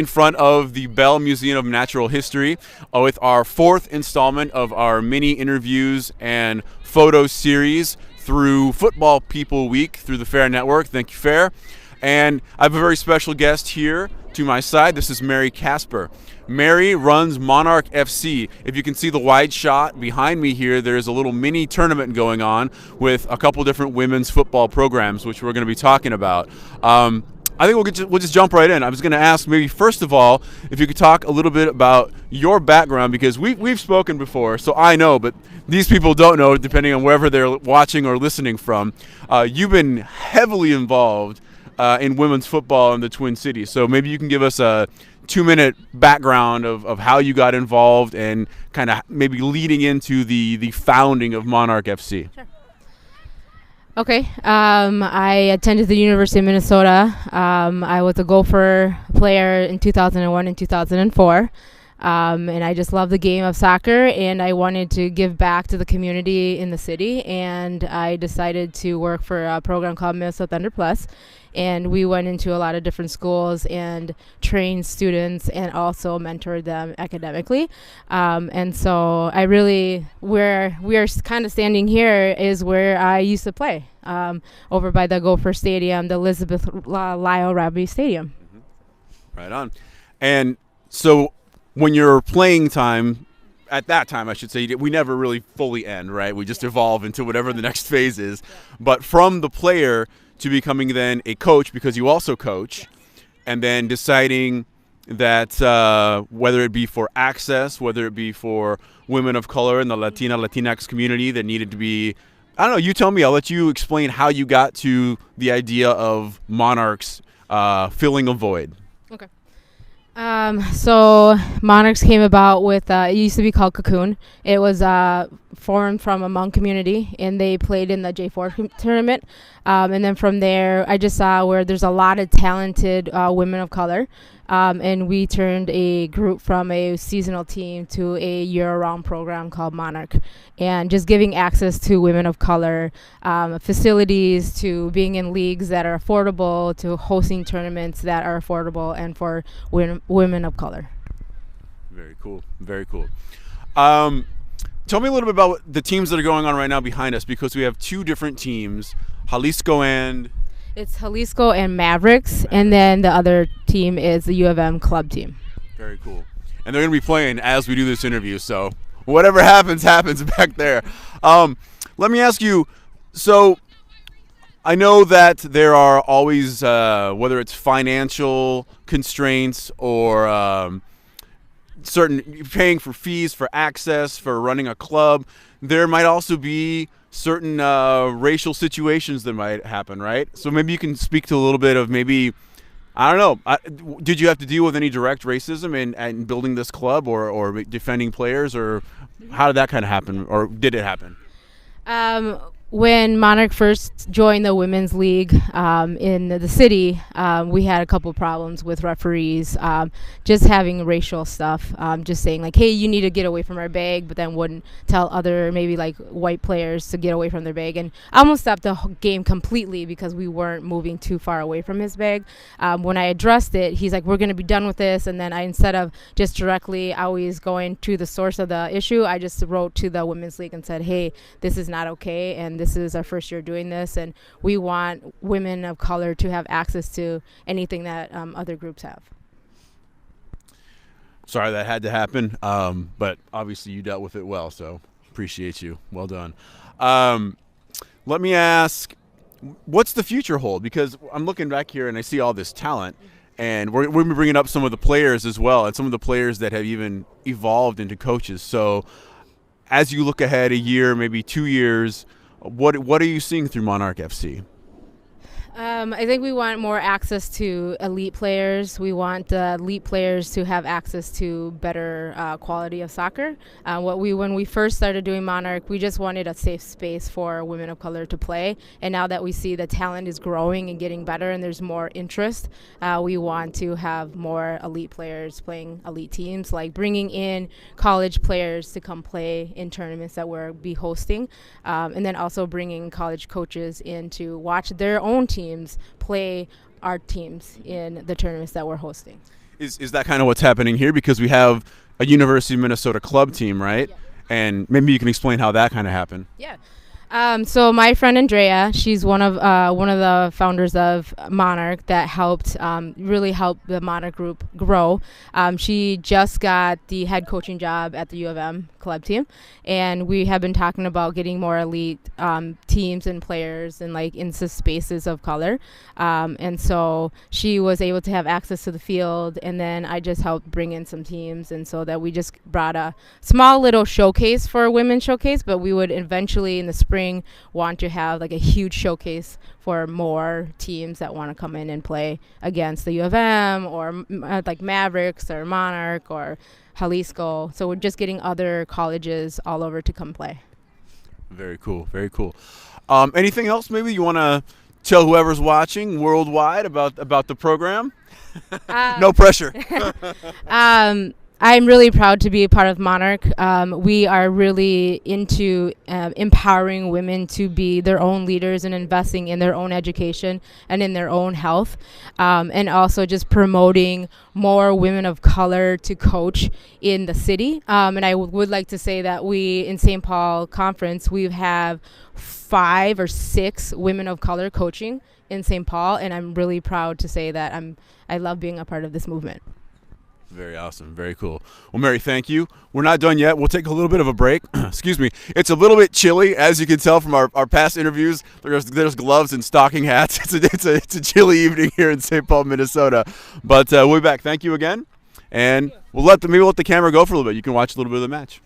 in front of the Bell Museum of Natural History with our fourth installment of our mini interviews and photo series through Football People Week through the Fair Network. Thank you, Fair. And I have a very special guest here to my side. This is Mary Kasper. Mary runs Manarch FC. If you can see the wide shot behind me here, there's a little mini tournament going on with a couple different women's football programs, which we're going to be talking about. I think we'll just jump right in. I was going to ask maybe first of all if you could talk a little bit about your background, because we've spoken before, so I know, but these people don't know, depending on wherever they're watching or listening from. You've been heavily involved in women's football in the Twin Cities, so maybe you can give us a 2-minute background of how you got involved and kind of maybe leading into the founding of Manarch FC. Sure. Okay. I attended the University of Minnesota. I was a Gopher player in 2001 and 2004. And I just love the game of soccer, and I wanted to give back to the community in the city, and I decided to work for a program called Minnesota Thunder Plus, and we went into a lot of different schools and trained students and also mentored them academically. And so I really, where we are kind of standing here is where I used to play, over by the Gopher Stadium, the Elizabeth Lyle Robbie Stadium. Right on. And so when your playing time, at that time, I should say, we never really fully end, right? We just evolve into whatever the next phase is. But from the player to becoming then a coach, because you also coach, and then deciding that whether it be for access, whether it be for women of color in the Latinx community that needed to be, I don't know, you tell me, I'll let you explain how you got to the idea of Monarchs filling a void. Okay. So Monarchs came about with, it used to be called Cocoon. It was formed from a Hmong community, and they played in the J4 tournament. And then from there, I just saw where there's a lot of talented women of color. And we turned a group from a seasonal team to a year-round program called Monarch. And just giving access to women of color, facilities, to being in leagues that are affordable, to hosting tournaments that are affordable and for women of color. Very cool. Very cool. Tell me a little bit about the teams that are going on right now behind us, because we have two different teams, Jalisco and... It's Jalisco and Mavericks, and then the other team is the U of M club team. Very cool. And they're going to be playing as we do this interview, so whatever happens back there. Let me ask you, so I know that there are always, whether it's financial constraints or certain paying for fees for access for running a club, there might also be certain racial situations that might happen, right? So maybe you can speak to a little bit of maybe, I don't know, did you have to deal with any direct racism in building this club or defending players, or how did that kind of happen, or did it happen? When Monarch first joined the Women's League in the city, we had a couple problems with referees, just having racial stuff, just saying like, hey, you need to get away from our bag, but then wouldn't tell other maybe like white players to get away from their bag. And I almost stopped the game completely because we weren't moving too far away from his bag. When I addressed it, he's like, we're going to be done with this. And then instead of just directly always going to the source of the issue, I just wrote to the Women's League and said, hey, this is not okay, and this is our first year doing this, and we want women of color to have access to anything that other groups have. Sorry that had to happen, but obviously you dealt with it well, so appreciate you. Well done. Let me ask, what's the future hold? Because I'm looking back here and I see all this talent, and we're bringing up some of the players as well, and some of the players that have even evolved into coaches. So as you look ahead a year, maybe 2 years, what are you seeing through Manarch FC? I think we want more access to elite players. We want the elite players to have access to better quality of soccer. When we first started doing Monarch, we just wanted a safe space for women of color to play. And now that we see the talent is growing and getting better and there's more interest, we want to have more elite players playing elite teams, like bringing in college players to come play in tournaments that we'll be hosting, and then also bringing college coaches in to watch their own teams play our teams in the tournaments that we're hosting. Is that kind of what's happening here? Because we have a University of Minnesota club team, right? Yeah. And maybe you can explain how that kind of happened. Yeah. So my friend Andrea, she's one of the founders of Manarch that helped really help the Manarch group grow. She just got the head coaching job at the U of M club team, and we have been talking about getting more elite teams and players and like into spaces of color. And so she was able to have access to the field, and then I just helped bring in some teams, and so that we just brought a small little showcase for a women's showcase, but we would eventually in the spring want to have like a huge showcase for more teams that want to come in and play against the U of M or like Mavericks or Monarch or Jalisco. So we're just getting other colleges all over to come play. Very cool. Very cool. Anything else maybe you want to tell whoever's watching worldwide about the program? No pressure. I'm really proud to be a part of Monarch. We are really into empowering women to be their own leaders and investing in their own education and in their own health, and also just promoting more women of color to coach in the city. And I would like to say that we, in St. Paul Conference, we have 5 or 6 women of color coaching in St. Paul, and I'm really proud to say that I love being a part of this movement. Very awesome. Very cool. Well, Mary, thank you. We're not done yet. We'll take a little bit of a break. Excuse me. It's a little bit chilly, as you can tell from our past interviews. There's gloves and stocking hats. It's a chilly evening here in St. Paul, Minnesota. But we'll be back. Thank you again. And maybe we'll let the camera go for a little bit. You can watch a little bit of the match.